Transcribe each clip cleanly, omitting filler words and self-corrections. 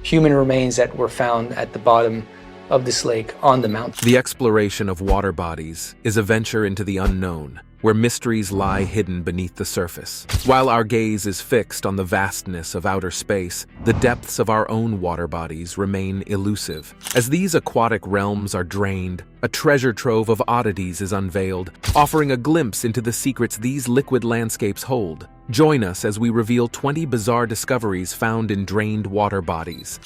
human remains that were found at the bottom of this lake on the mountain. The exploration of water bodies is a venture into the unknown, where mysteries lie hidden beneath the surface. While our gaze is fixed on the vastness of outer space, the depths of our own water bodies remain elusive. As these aquatic realms are drained, a treasure trove of oddities is unveiled, offering a glimpse into the secrets these liquid landscapes hold. Join us as we reveal 20 bizarre discoveries found in drained water bodies.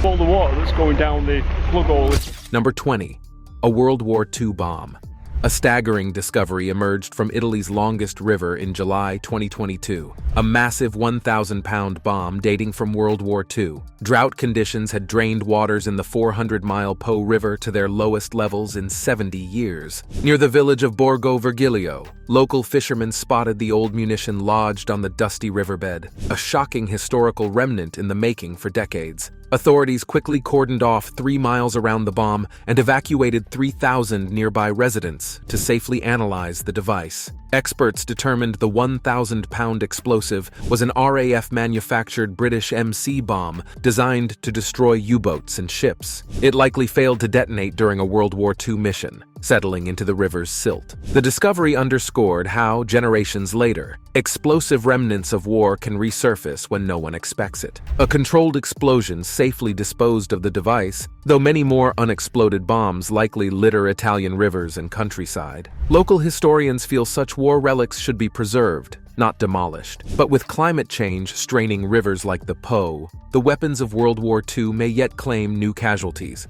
All the water that's going down the plug hole. Number 20. A World War II bomb. A staggering discovery emerged from Italy's longest river in July 2022. A massive 1,000-pound bomb dating from World War II. Drought conditions had drained waters in the 400-mile Po River to their lowest levels in 70 years. Near the village of Borgo Vergilio, local fishermen spotted the old munition lodged on the dusty riverbed, a shocking historical remnant in the making for decades. Authorities quickly cordoned off 3 miles around the bomb and evacuated 3,000 nearby residents to safely analyze the device. Experts determined the 1,000-pound explosive was an RAF-manufactured British MC bomb designed to destroy U-boats and ships. It likely failed to detonate during a World War II mission, settling into the river's silt. The discovery underscored how, generations later, explosive remnants of war can resurface when no one expects it. A controlled explosion safely disposed of the device, though many more unexploded bombs likely litter Italian rivers and countryside. Local historians feel such war relics should be preserved, not demolished. But with climate change straining rivers like the Po, the weapons of World War II may yet claim new casualties.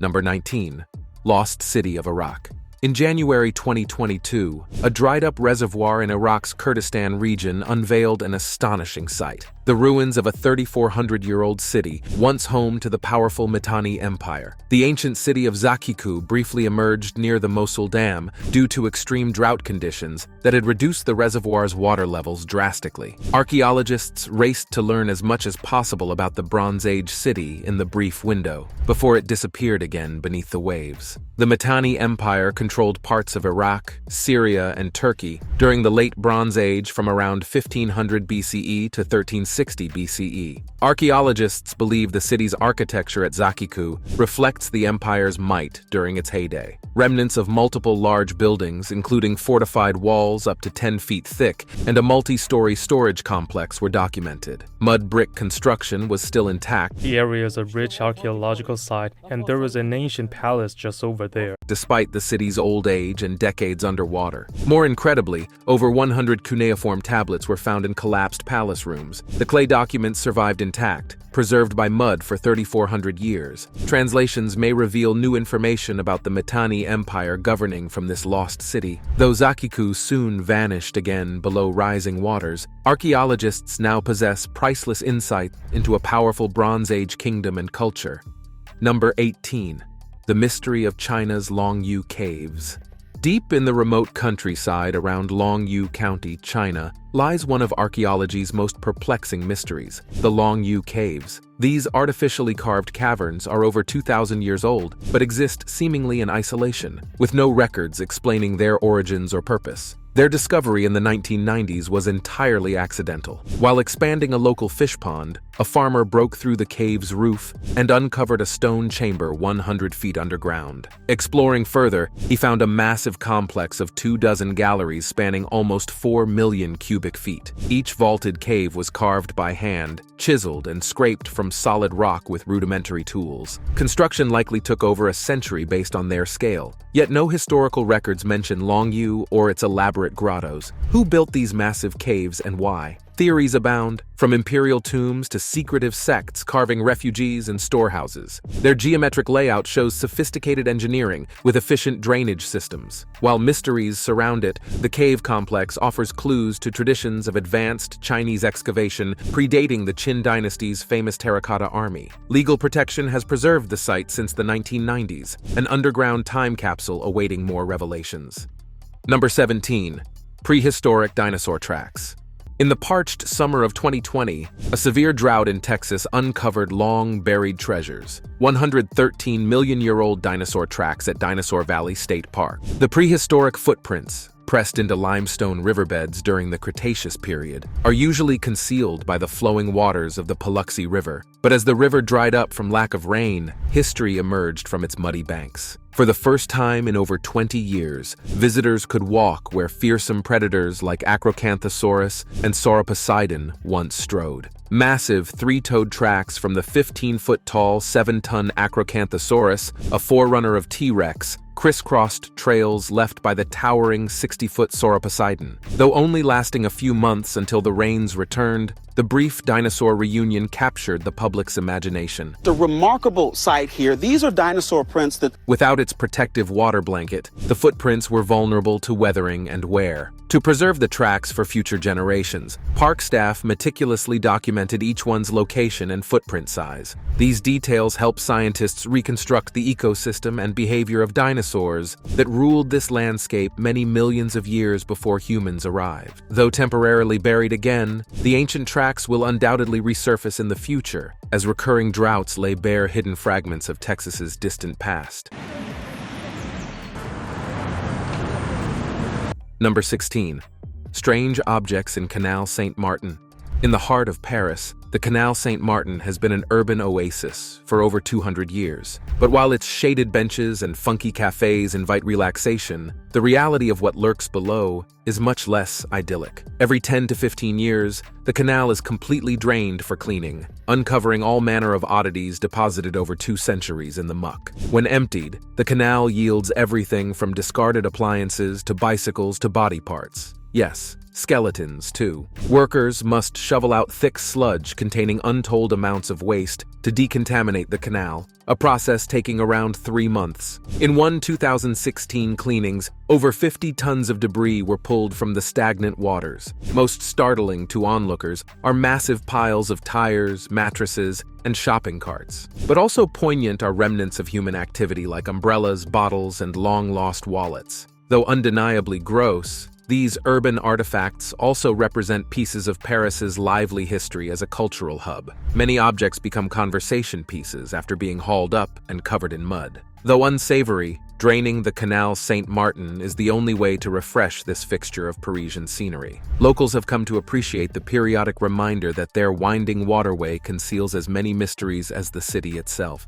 Number 19. Lost City of Iraq. In January 2022, a dried-up reservoir in Iraq's Kurdistan region unveiled an astonishing sight. The ruins of a 3,400-year-old city, once home to the powerful Mitanni Empire. The ancient city of Zakiku briefly emerged near the Mosul Dam due to extreme drought conditions that had reduced the reservoir's water levels drastically. Archaeologists raced to learn as much as possible about the Bronze Age city in the brief window, before it disappeared again beneath the waves. The Mitanni Empire controlled parts of Iraq, Syria, and Turkey during the late Bronze Age from around 1500 BCE to 1360 BCE. Archaeologists believe the city's architecture at Zakiku reflects the empire's might during its heyday. Remnants of multiple large buildings, including fortified walls up to 10 feet thick and a multi-story storage complex, were documented. Mud brick construction was still intact. The area is a rich archaeological site, and there was an ancient palace just over there, despite the city's old age and decades underwater. More incredibly, over 100 cuneiform tablets were found in collapsed palace rooms. The clay documents survived intact, preserved by mud for 3,400 years. Translations may reveal new information about the Mitanni Empire governing from this lost city. Though Zakiku soon vanished again below rising waters, archaeologists now possess priceless insight into a powerful Bronze Age kingdom and culture. Number 18. The mystery of China's Longu caves. Deep in the remote countryside around Longu County, China, lies one of archaeology's most perplexing mysteries, the Longu caves. These artificially carved caverns are over 2,000 years old, but exist seemingly in isolation, with no records explaining their origins or purpose. Their discovery in the 1990s was entirely accidental. While expanding a local fish pond, a farmer broke through the cave's roof and uncovered a stone chamber 100 feet underground. Exploring further, he found a massive complex of 24 galleries spanning almost 4 million cubic feet. Each vaulted cave was carved by hand, chiseled and scraped from solid rock with rudimentary tools. Construction likely took over a century based on their scale, yet no historical records mention Longu or its elaborate grottos. Who built these massive caves and why? Theories abound, from imperial tombs to secretive sects carving refugees and storehouses. Their geometric layout shows sophisticated engineering with efficient drainage systems. While mysteries surround it, the cave complex offers clues to traditions of advanced Chinese excavation predating the Qin dynasty's famous terracotta army. Legal protection has preserved the site since the 1990s, an underground time capsule awaiting more revelations. Number 17. Prehistoric dinosaur tracks. In the parched summer of 2020, a severe drought in Texas uncovered long-buried treasures, 113-million-year-old dinosaur tracks at Dinosaur Valley State Park. The prehistoric footprints, pressed into limestone riverbeds during the Cretaceous period, are usually concealed by the flowing waters of the Paluxy River. But as the river dried up from lack of rain, history emerged from its muddy banks. For the first time in over 20 years, visitors could walk where fearsome predators like Acrocanthosaurus and Sauroposeidon once strode. Massive three-toed tracks from the 15-foot-tall, 7-ton Acrocanthosaurus, a forerunner of T-Rex, crisscrossed trails left by the towering 60-foot Sauroposeidon. Though only lasting a few months until the rains returned, the brief dinosaur reunion captured the public's imagination. The remarkable sight here, these are dinosaur prints that... Without its protective water blanket, the footprints were vulnerable to weathering and wear. To preserve the tracks for future generations, park staff meticulously documented each one's location and footprint size. These details help scientists reconstruct the ecosystem and behavior of dinosaurs that ruled this landscape many millions of years before humans arrived. Though temporarily buried again, the ancient tracks will undoubtedly resurface in the future, as recurring droughts lay bare hidden fragments of Texas's distant past. Number 16. Strange objects in Canal Saint-Martin. In the heart of Paris, the Canal Saint-Martin has been an urban oasis for over 200 years. But while its shaded benches and funky cafes invite relaxation, the reality of what lurks below is much less idyllic. Every 10 to 15 years, the canal is completely drained for cleaning, uncovering all manner of oddities deposited over 2 centuries in the muck. When emptied, the canal yields everything from discarded appliances to bicycles to body parts. Yes, skeletons, too. Workers must shovel out thick sludge containing untold amounts of waste to decontaminate the canal, a process taking around 3 months. In one 2016 cleanings, over 50 tons of debris were pulled from the stagnant waters. Most startling to onlookers are massive piles of tires, mattresses, and shopping carts. But also poignant are remnants of human activity like umbrellas, bottles, and long-lost wallets. Though undeniably gross, these urban artifacts also represent pieces of Paris's lively history as a cultural hub. Many objects become conversation pieces after being hauled up and covered in mud. Though unsavory, draining the Canal Saint-Martin is the only way to refresh this fixture of Parisian scenery. Locals have come to appreciate the periodic reminder that their winding waterway conceals as many mysteries as the city itself.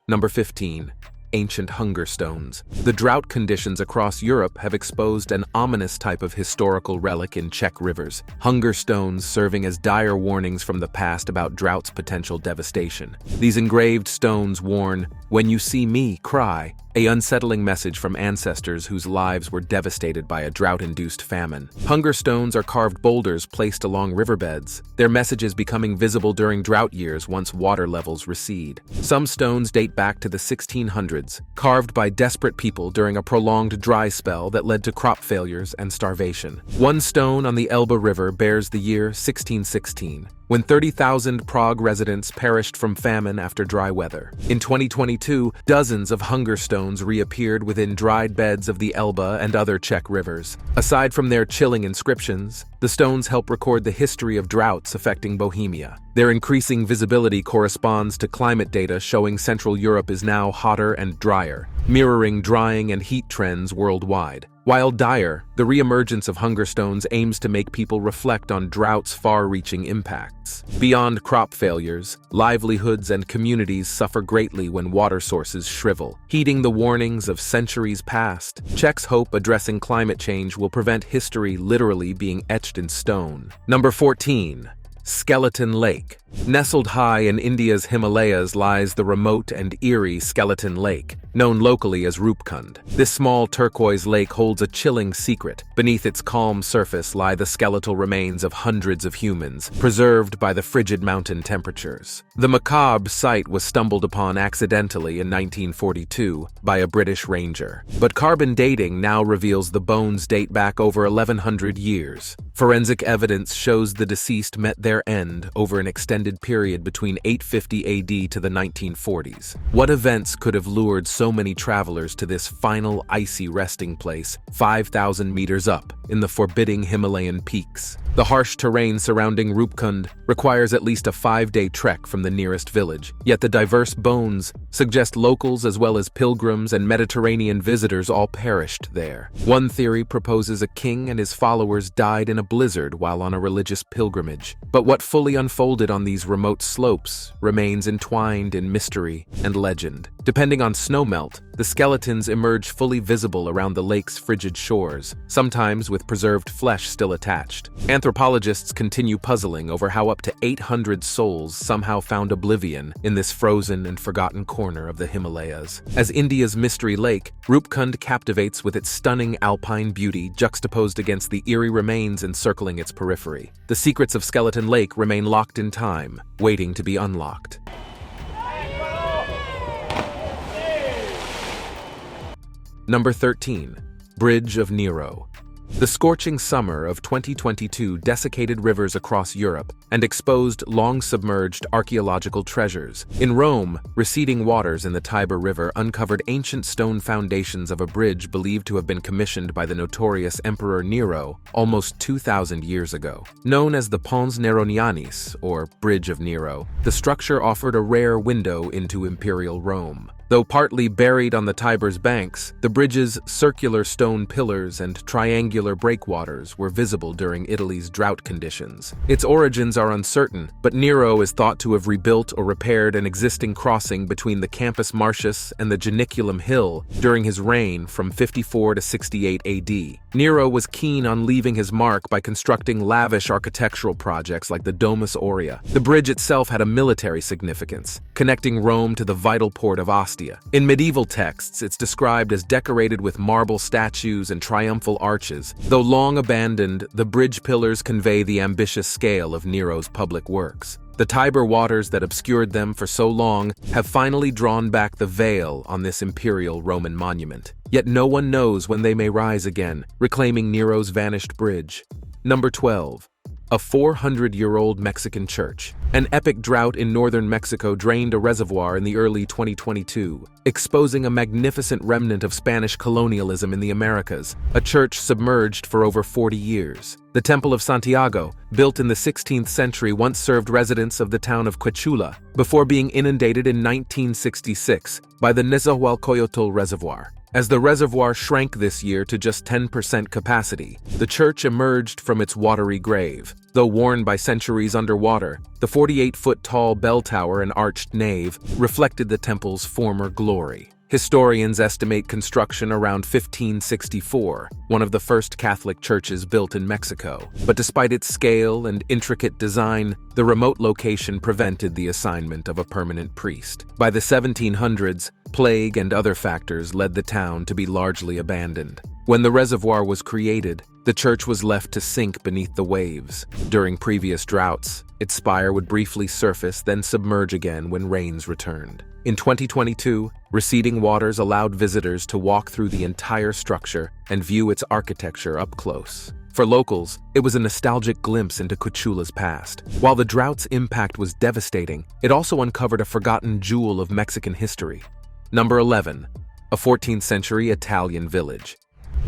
Number 15. Ancient hunger stones. The drought conditions across Europe have exposed an ominous type of historical relic in Czech rivers, hunger stones serving as dire warnings from the past about drought's potential devastation. These engraved stones warn, "When you see me, cry," a unsettling message from ancestors whose lives were devastated by a drought-induced famine. Hunger stones are carved boulders placed along riverbeds, their messages becoming visible during drought years once water levels recede. Some stones date back to the 1600s, carved by desperate people during a prolonged dry spell that led to crop failures and starvation. One stone on the Elbe River bears the year 1616. When 30,000 Prague residents perished from famine after dry weather. In 2022, dozens of hunger stones reappeared within dried beds of the Elbe and other Czech rivers. Aside from their chilling inscriptions, the stones help record the history of droughts affecting Bohemia. Their increasing visibility corresponds to climate data showing Central Europe is now hotter and drier, mirroring drying and heat trends worldwide. While dire, the reemergence of hunger stones aims to make people reflect on drought's far-reaching impacts. Beyond crop failures, livelihoods and communities suffer greatly when water sources shrivel. Heeding the warnings of centuries past, Czechs hope addressing climate change will prevent history literally being etched in stone. Number 14. Skeleton Lake. Nestled high in India's Himalayas lies the remote and eerie Skeleton Lake, known locally as Rupkund. This small turquoise lake holds a chilling secret. Beneath its calm surface lie the skeletal remains of hundreds of humans, preserved by the frigid mountain temperatures. The macabre site was stumbled upon accidentally in 1942 by a British ranger, but carbon dating now reveals the bones date back over 1,100 years. Forensic evidence shows the deceased met their end over an extended period between 850 AD to the 1940s. What events could have lured so many travelers to this final icy resting place 5,000 meters up in the forbidding Himalayan peaks? The harsh terrain surrounding Rupkund requires at least a 5-day trek from the nearest village, yet the diverse bones suggest locals as well as pilgrims and Mediterranean visitors all perished there. One theory proposes a king and his followers died in a blizzard while on a religious pilgrimage, but what fully unfolded on these remote slopes remains entwined in mystery and legend. Depending on snowmelt, the skeletons emerge fully visible around the lake's frigid shores, sometimes with preserved flesh still attached. Anthropologists continue puzzling over how up to 800 souls somehow found oblivion in this frozen and forgotten corner of the Himalayas. As India's mystery lake, Rupkund captivates with its stunning alpine beauty juxtaposed against the eerie remains encircling its periphery. The secrets of Skeleton Lake remain locked in time, waiting to be unlocked. Number 13. Bridge of Nero. The scorching summer of 2022 desiccated rivers across Europe and exposed long-submerged archaeological treasures. In Rome, receding waters in the Tiber River uncovered ancient stone foundations of a bridge believed to have been commissioned by the notorious Emperor Nero almost 2,000 years ago. Known as the Pons Neronianis, or Bridge of Nero, the structure offered a rare window into imperial Rome. Though partly buried on the Tiber's banks, the bridge's circular stone pillars and triangular breakwaters were visible during Italy's drought conditions. Its origins are uncertain, but Nero is thought to have rebuilt or repaired an existing crossing between the Campus Martius and the Janiculum Hill during his reign from 54 to 68 AD. Nero was keen on leaving his mark by constructing lavish architectural projects like the Domus Aurea. The bridge itself had a military significance, connecting Rome to the vital port of Ostia. In medieval texts, it's described as decorated with marble statues and triumphal arches. Though long abandoned, the bridge pillars convey the ambitious scale of Nero's public works. The Tiber waters that obscured them for so long have finally drawn back the veil on this imperial Roman monument. Yet no one knows when they may rise again, reclaiming Nero's vanished bridge. Number 12. A 400-year-old Mexican church. An epic drought in northern Mexico drained a reservoir in the early 2022, exposing a magnificent remnant of Spanish colonialism in the Americas, a church submerged for over 40 years. The Temple of Santiago, built in the 16th century, once served residents of the town of Coachula, before being inundated in 1966 by the Nezahualcóyotl Reservoir. As the reservoir shrank this year to just 10% capacity, the church emerged from its watery grave. Though worn by centuries underwater, the 48-foot-tall bell tower and arched nave reflected the temple's former glory. Historians estimate construction around 1564, one of the first Catholic churches built in Mexico. But despite its scale and intricate design, the remote location prevented the assignment of a permanent priest. By the 1700s, plague and other factors led the town to be largely abandoned. When the reservoir was created, the church was left to sink beneath the waves. During previous droughts, its spire would briefly surface, then submerge again when rains returned. In 2022, receding waters allowed visitors to walk through the entire structure and view its architecture up close. For locals, it was a nostalgic glimpse into Coachula's past. While the drought's impact was devastating, it also uncovered a forgotten jewel of Mexican history. Number 11. A 14th century Italian village.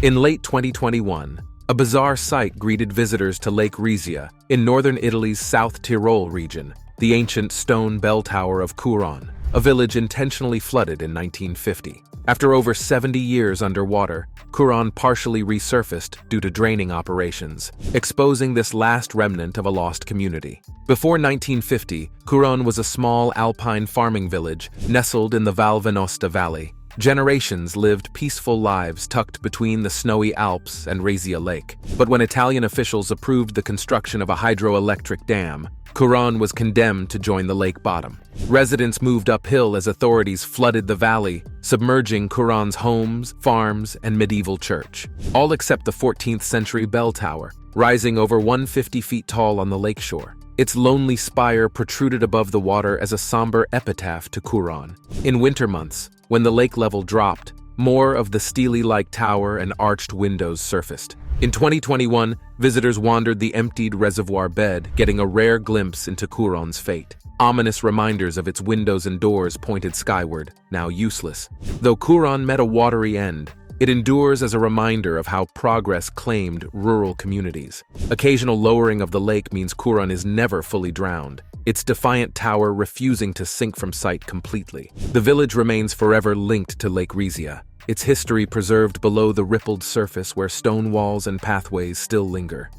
In late 2021, a bizarre sight greeted visitors to Lake Rizia in northern Italy's South Tyrol region, the ancient stone bell tower of Curon, a village intentionally flooded in 1950. After over 70 years underwater, Curon partially resurfaced due to draining operations, exposing this last remnant of a lost community. Before 1950, Curon was a small alpine farming village nestled in the Val Venosta Valley. Generations lived peaceful lives tucked between the snowy Alps and Rizia Lake. But when Italian officials approved the construction of a hydroelectric dam, Curon was condemned to join the lake bottom. Residents moved uphill as authorities flooded the valley, submerging Curon's homes, farms, and medieval church. All except the 14th century bell tower, rising over 150 feet tall on the lakeshore. Its lonely spire protruded above the water as a somber epitaph to Curon. In winter months, when the lake level dropped, more of the stele-like tower and arched windows surfaced. In 2021, visitors wandered the emptied reservoir bed, getting a rare glimpse into Curon's fate. Ominous reminders of its windows and doors pointed skyward, now useless. Though Curon met a watery end, It endures as a reminder of how progress claimed rural communities. Occasional lowering of the lake means Kuran is never fully drowned, its defiant tower refusing to sink from sight completely. The village remains forever linked to Lake Rizia, its history preserved below the rippled surface where stone walls and pathways still linger.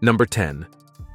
Number 10.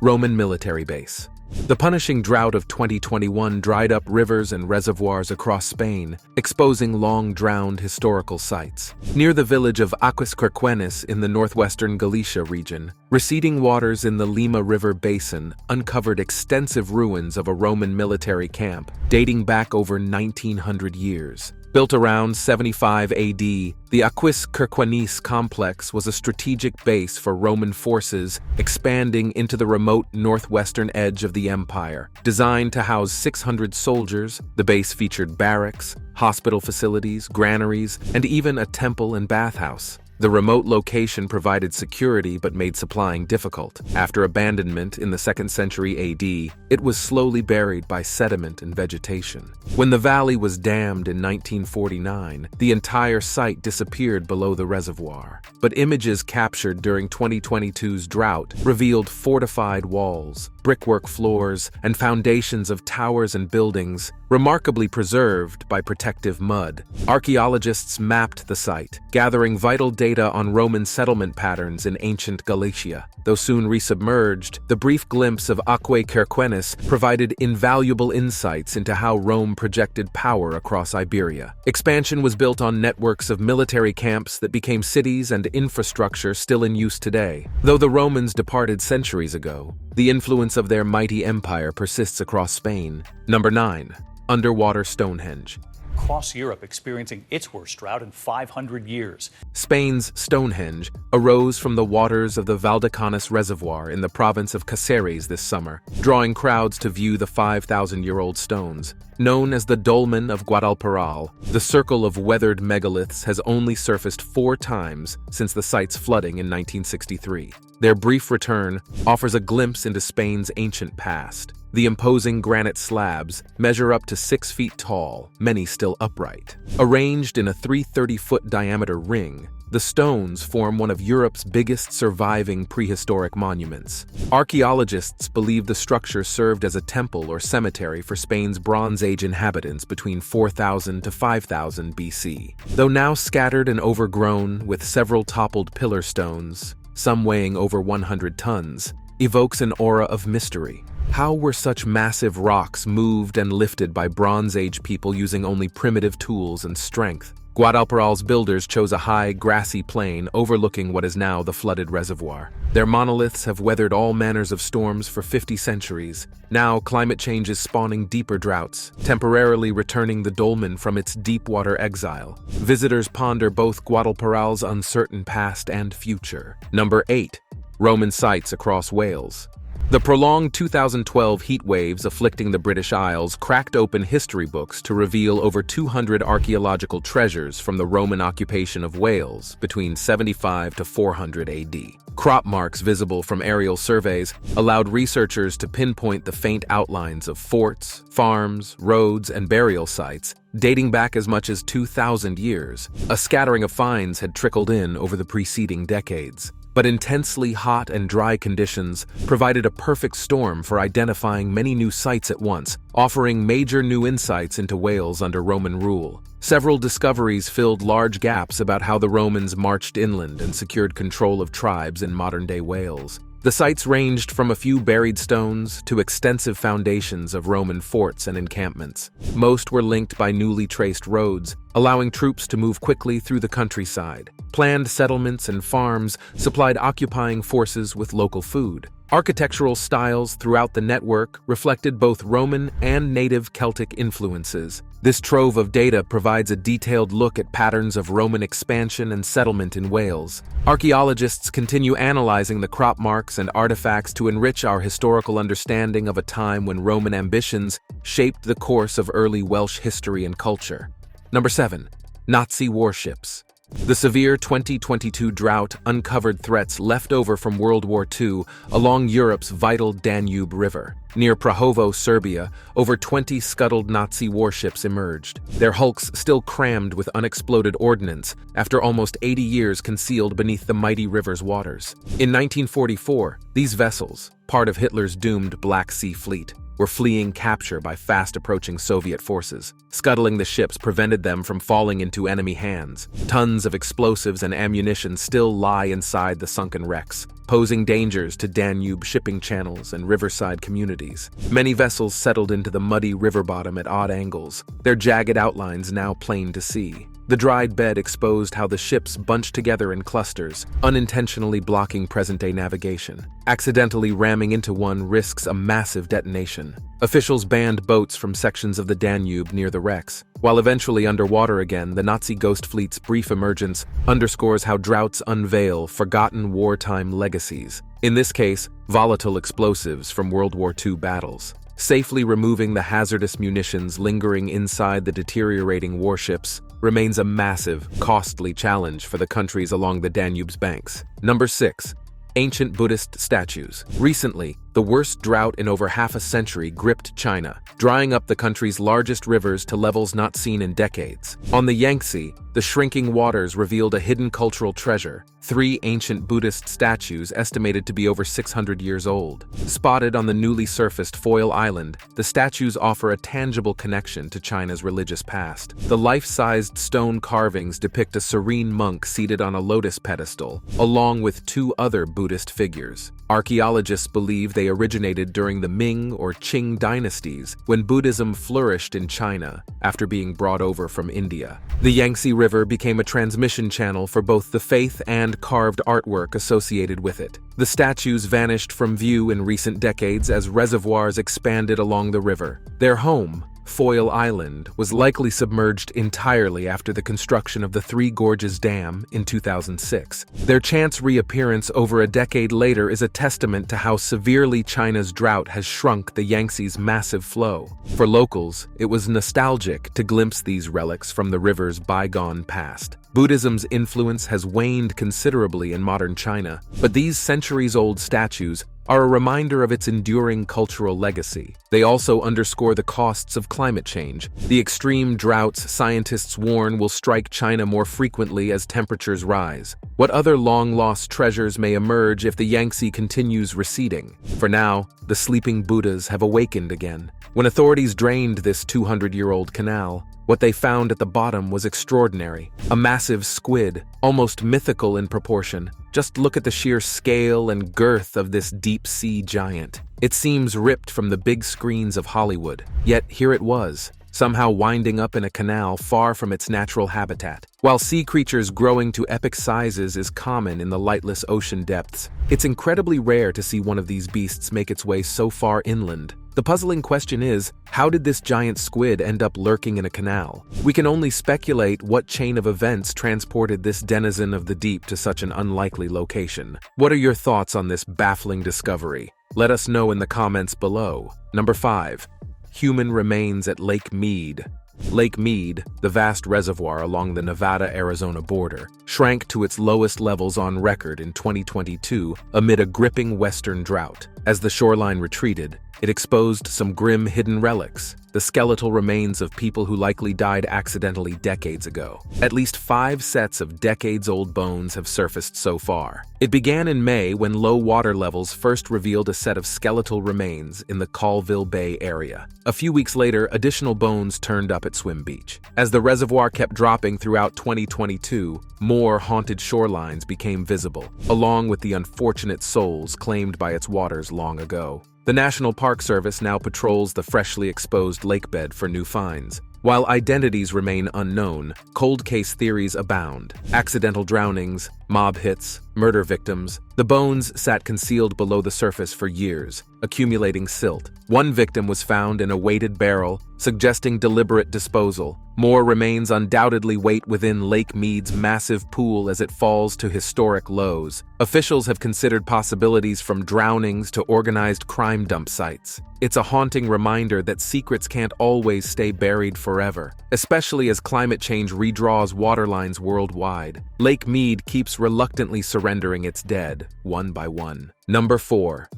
Roman military base. The punishing drought of 2021 dried up rivers and reservoirs across Spain, exposing long-drowned historical sites. Near the village of Aquisquerquenes in the northwestern Galicia region, receding waters in the Lima River basin uncovered extensive ruins of a Roman military camp dating back over 1900 years. Built around 75 AD, the Aquisquerquenes complex was a strategic base for Roman forces expanding into the remote northwestern edge of the empire. Designed to house 600 soldiers, the base featured barracks, hospital facilities, granaries, and even a temple and bathhouse. The remote location provided security but made supplying difficult. After abandonment in the 2nd century AD, it was slowly buried by sediment and vegetation. When the valley was dammed in 1949, the entire site disappeared below the reservoir. But images captured during 2022's drought revealed fortified walls, brickwork floors, and foundations of towers and buildings, remarkably preserved by protective mud. Archaeologists mapped the site, gathering vital data on Roman settlement patterns in ancient Galicia. Though soon resubmerged, the brief glimpse of Aquisquerquenes provided invaluable insights into how Rome projected power across Iberia. Expansion was built on networks of military camps that became cities and infrastructure still in use today. Though the Romans departed centuries ago, the influence of their mighty empire persists across Spain. Number 9. Underwater Stonehenge. Across Europe experiencing its worst drought in 500 years. Spain's Stonehenge arose from the waters of the Valdecañas Reservoir in the province of Cáceres this summer, drawing crowds to view the 5,000-year-old stones. Known as the Dolmen of Guadalperal, the circle of weathered megaliths has only surfaced 4 times since the site's flooding in 1963. Their brief return offers a glimpse into Spain's ancient past. The imposing granite slabs measure up to 6 feet tall, many still upright. Arranged in a 330-foot diameter ring, the stones form one of Europe's biggest surviving prehistoric monuments. Archaeologists believe the structure served as a temple or cemetery for Spain's Bronze Age inhabitants between 4000 to 5000 BC. Though now scattered and overgrown with several toppled pillar stones, some weighing over 100 tons, evokes an aura of mystery. How were such massive rocks moved and lifted by Bronze Age people using only primitive tools and strength? Guadalperal's builders chose a high, grassy plain overlooking what is now the flooded reservoir. Their monoliths have weathered all manners of storms for 50 centuries. Now, climate change is spawning deeper droughts, temporarily returning the dolmen from its deep-water exile. Visitors ponder both Guadalperal's uncertain past and future. Number 8. Roman sites across Wales. The prolonged 2012 heat waves afflicting the British Isles cracked open history books to reveal over 200 archaeological treasures from the Roman occupation of Wales between 75 to 400 AD. Crop marks visible from aerial surveys allowed researchers to pinpoint the faint outlines of forts, farms, roads, and burial sites dating back as much as 2,000 years. A scattering of finds had trickled in over the preceding decades. But intensely hot and dry conditions provided a perfect storm for identifying many new sites at once, offering major new insights into Wales under Roman rule. Several discoveries filled large gaps about how the Romans marched inland and secured control of tribes in modern-day Wales. The sites ranged from a few buried stones to extensive foundations of Roman forts and encampments. Most were linked by newly traced roads, allowing troops to move quickly through the countryside. Planned settlements and farms supplied occupying forces with local food. Architectural styles throughout the network reflected both Roman and native Celtic influences. This trove of data provides a detailed look at patterns of Roman expansion and settlement in Wales. Archaeologists continue analyzing the crop marks and artifacts to enrich our historical understanding of a time when Roman ambitions shaped the course of early Welsh history and culture. Number 7. Nazi warships. The severe 2022 drought uncovered threats left over from World War II along Europe's vital Danube River. Near Prahovo, Serbia, over 20 scuttled Nazi warships emerged, their hulks still crammed with unexploded ordnance after almost 80 years concealed beneath the mighty river's waters. In 1944, these vessels, part of Hitler's doomed Black Sea Fleet, were fleeing capture by fast-approaching Soviet forces. Scuttling the ships prevented them from falling into enemy hands. Tons of explosives and ammunition still lie inside the sunken wrecks, posing dangers to Danube shipping channels and riverside communities. Many vessels settled into the muddy river bottom at odd angles, their jagged outlines now plain to see. The dried bed exposed how the ships bunched together in clusters, unintentionally blocking present-day navigation. Accidentally ramming into one risks a massive detonation. Officials banned boats from sections of the Danube near the wrecks. While eventually underwater again, the Nazi ghost fleet's brief emergence underscores how droughts unveil forgotten wartime legacies. In this case, volatile explosives from World War II battles. Safely removing the hazardous munitions lingering inside the deteriorating warships remains a massive, costly challenge for the countries along the Danube's banks. Number 6. Ancient Buddhist statues. Recently, the worst drought in over half a century gripped China, drying up the country's largest rivers to levels not seen in decades. On the Yangtze, the shrinking waters revealed a hidden cultural treasure: 3 ancient Buddhist statues estimated to be over 600 years old. Spotted on the newly surfaced Foyle Island, the statues offer a tangible connection to China's religious past. The life-sized stone carvings depict a serene monk seated on a lotus pedestal, along with 2 other Buddhist figures. Archaeologists believe they originated during the Ming or Qing dynasties, when Buddhism flourished in China after being brought over from India. The Yangtze River became a transmission channel for both the faith and carved artwork associated with it. The statues vanished from view in recent decades as reservoirs expanded along the river. Their home, Foyle Island, was likely submerged entirely after the construction of the Three Gorges Dam in 2006. Their chance reappearance over a decade later is a testament to how severely China's drought has shrunk the Yangtze's massive flow. For locals, it was nostalgic to glimpse these relics from the river's bygone past. Buddhism's influence has waned considerably in modern China, but these centuries-old statues are a reminder of its enduring cultural legacy. They also underscore the costs of climate change. The extreme droughts scientists warn will strike China more frequently as temperatures rise. What other long-lost treasures may emerge if the Yangtze continues receding? For now, the sleeping Buddhas have awakened again. When authorities drained this 200-year-old canal, what they found at the bottom was extraordinary. A massive squid, almost mythical in proportion. Just look at the sheer scale and girth of this deep-sea giant. It seems ripped from the big screens of Hollywood. Yet here it was, somehow winding up in a canal far from its natural habitat. While sea creatures growing to epic sizes is common in the lightless ocean depths, it's incredibly rare to see one of these beasts make its way so far inland. The puzzling question is, how did this giant squid end up lurking in a canal? We can only speculate what chain of events transported this denizen of the deep to such an unlikely location. What are your thoughts on this baffling discovery? Let us know in the comments below. Number 5. Human remains at Lake Mead. Lake Mead, the vast reservoir along the Nevada-Arizona border, shrank to its lowest levels on record in 2022 amid a gripping western drought. As the shoreline retreated, it exposed some grim hidden relics, the skeletal remains of people who likely died accidentally decades ago. At least 5 sets of decades-old bones have surfaced so far. It began in May when low water levels first revealed a set of skeletal remains in the Colville Bay area. A few weeks later, additional bones turned up at Swim Beach. As the reservoir kept dropping throughout 2022, more haunted shorelines became visible, along with the unfortunate souls claimed by its waters long ago. The National Park Service now patrols the freshly exposed lakebed for new finds. While identities remain unknown, cold case theories abound. Accidental drownings, Mob hits, murder victims. The bones sat concealed below the surface for years, accumulating silt. One victim was found in a weighted barrel, suggesting deliberate disposal. More remains undoubtedly wait within Lake Mead's massive pool as it falls to historic lows. Officials have considered possibilities from drownings to organized crime dump sites. It's a haunting reminder that secrets can't always stay buried forever, especially as climate change redraws waterlines worldwide. Lake Mead keeps reluctantly surrendering its dead, one by one. Number 4.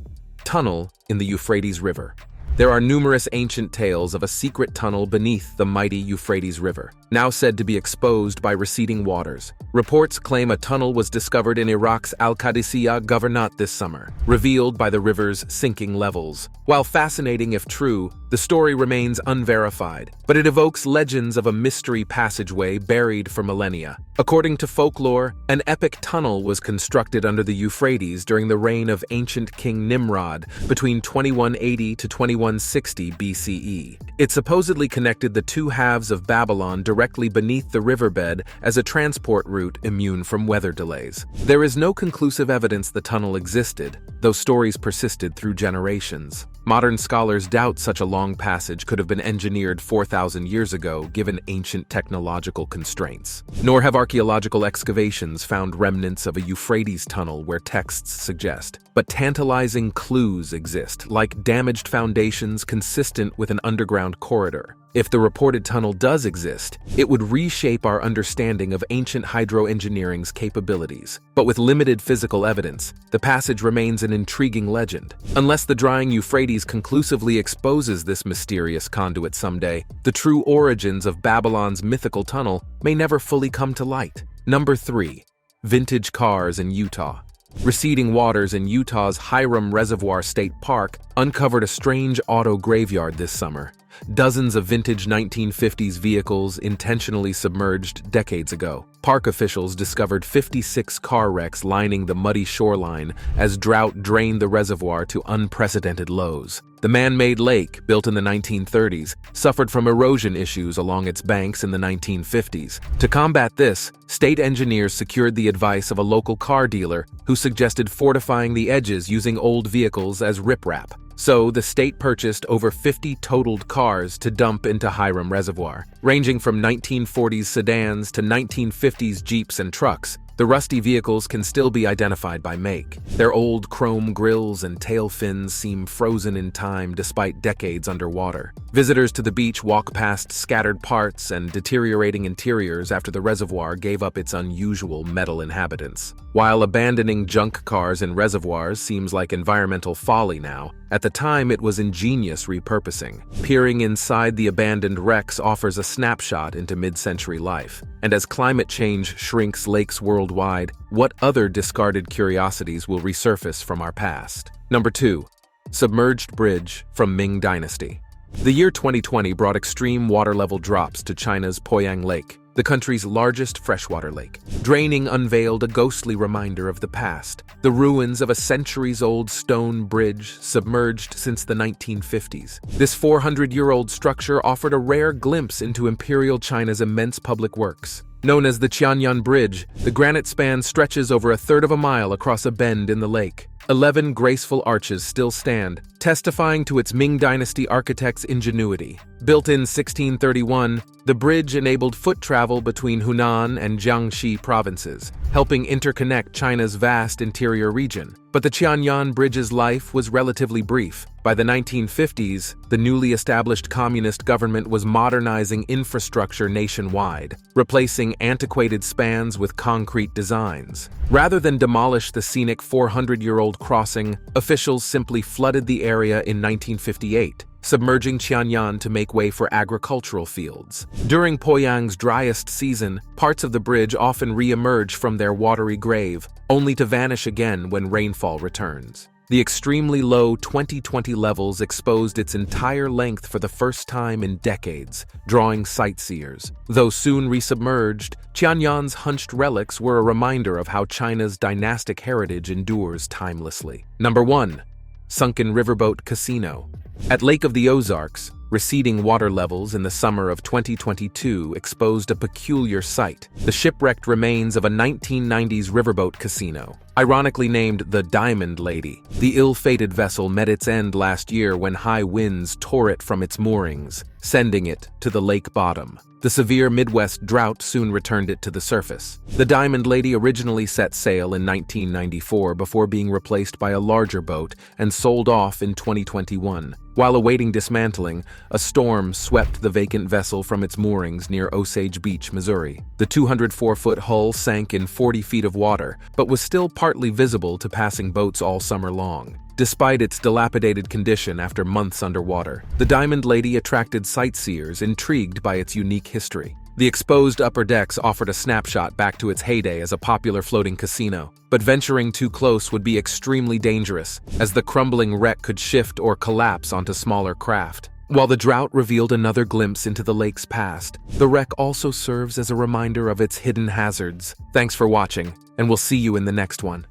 Tunnel in the Euphrates River. There are numerous ancient tales of a secret tunnel beneath the mighty Euphrates River, now said to be exposed by receding waters. Reports claim a tunnel was discovered in Iraq's Al-Qadisiyah Governorate this summer, revealed by the river's sinking levels. While fascinating if true, the story remains unverified, but it evokes legends of a mystery passageway buried for millennia. According to folklore, an epic tunnel was constructed under the Euphrates during the reign of ancient King Nimrod between 2180 to 2160 BCE. It supposedly connected the two halves of Babylon directly beneath the riverbed as a transport route immune from weather delays. There is no conclusive evidence the tunnel existed, though stories persisted through generations. Modern scholars doubt such a long passage could have been engineered 4,000 years ago given ancient technological constraints. Nor have archaeological excavations found remnants of a Euphrates tunnel where texts suggest. But tantalizing clues exist, like damaged foundations consistent with an underground corridor. If the reported tunnel does exist, it would reshape our understanding of ancient hydroengineering's capabilities. But with limited physical evidence, the passage remains an intriguing legend. Unless the drying Euphrates conclusively exposes this mysterious conduit someday, the true origins of Babylon's mythical tunnel may never fully come to light. Number 3. Vintage cars in Utah. Receding waters in Utah's Hiram Reservoir State Park uncovered a strange auto graveyard this summer. Dozens of vintage 1950s vehicles intentionally submerged decades ago. Park officials discovered 56 car wrecks lining the muddy shoreline as drought drained the reservoir to unprecedented lows. The man-made lake, built in the 1930s, suffered from erosion issues along its banks in the 1950s. To combat this, state engineers secured the advice of a local car dealer who suggested fortifying the edges using old vehicles as riprap. So, the state purchased over 50 totaled cars to dump into Hiram Reservoir. Ranging from 1940s sedans to 1950s Jeeps and trucks, the rusty vehicles can still be identified by make. Their old chrome grills and tail fins seem frozen in time despite decades underwater. Visitors to the beach walk past scattered parts and deteriorating interiors after the reservoir gave up its unusual metal inhabitants. While abandoning junk cars in reservoirs seems like environmental folly now, at the time it was ingenious repurposing. Peering inside the abandoned wrecks offers a snapshot into mid-century life. And as climate change shrinks lakes worldwide, what other discarded curiosities will resurface from our past? Number 2. Submerged bridge from Ming Dynasty. The year 2020 brought extreme water level drops to China's Poyang Lake, the country's largest freshwater lake. Draining unveiled a ghostly reminder of the past, the ruins of a centuries-old stone bridge submerged since the 1950s. This 400-year-old structure offered a rare glimpse into Imperial China's immense public works. Known as the Qianyan Bridge, the granite span stretches over a third of a mile across a bend in the lake. 11 graceful arches still stand, testifying to its Ming Dynasty architects' ingenuity. Built in 1631, the bridge enabled foot travel between Hunan and Jiangxi provinces, helping interconnect China's vast interior region. But the Qianyan Bridge's life was relatively brief. By the 1950s, the newly established communist government was modernizing infrastructure nationwide, replacing antiquated spans with concrete designs. Rather than demolish the scenic 400-year-old crossing, officials simply flooded the area in 1958, submerging Qianyan to make way for agricultural fields. During Poyang's driest season, parts of the bridge often re-emerge from their watery grave, only to vanish again when rainfall returns. The extremely low 2020 levels exposed its entire length for the first time in decades, drawing sightseers. Though soon resubmerged, Qianyan's hunched relics were a reminder of how China's dynastic heritage endures timelessly. Number 1. Sunken riverboat casino. At Lake of the Ozarks, Receding water levels in the summer of 2022 exposed a peculiar sight: the shipwrecked remains of a 1990s riverboat casino, ironically named the Diamond Lady. The ill-fated vessel met its end last year when high winds tore it from its moorings, sending it to the lake bottom. The severe Midwest drought soon returned it to the surface. The Diamond Lady originally set sail in 1994 before being replaced by a larger boat and sold off in 2021. While awaiting dismantling, a storm swept the vacant vessel from its moorings near Osage Beach, Missouri. The 204-foot hull sank in 40 feet of water, but was still partly visible to passing boats all summer long. Despite its dilapidated condition after months underwater, the Diamond Lady attracted sightseers intrigued by its unique history. The exposed upper decks offered a snapshot back to its heyday as a popular floating casino, but venturing too close would be extremely dangerous, as the crumbling wreck could shift or collapse onto smaller craft. While the drought revealed another glimpse into the lake's past, the wreck also serves as a reminder of its hidden hazards. Thanks for watching, and we'll see you in the next one.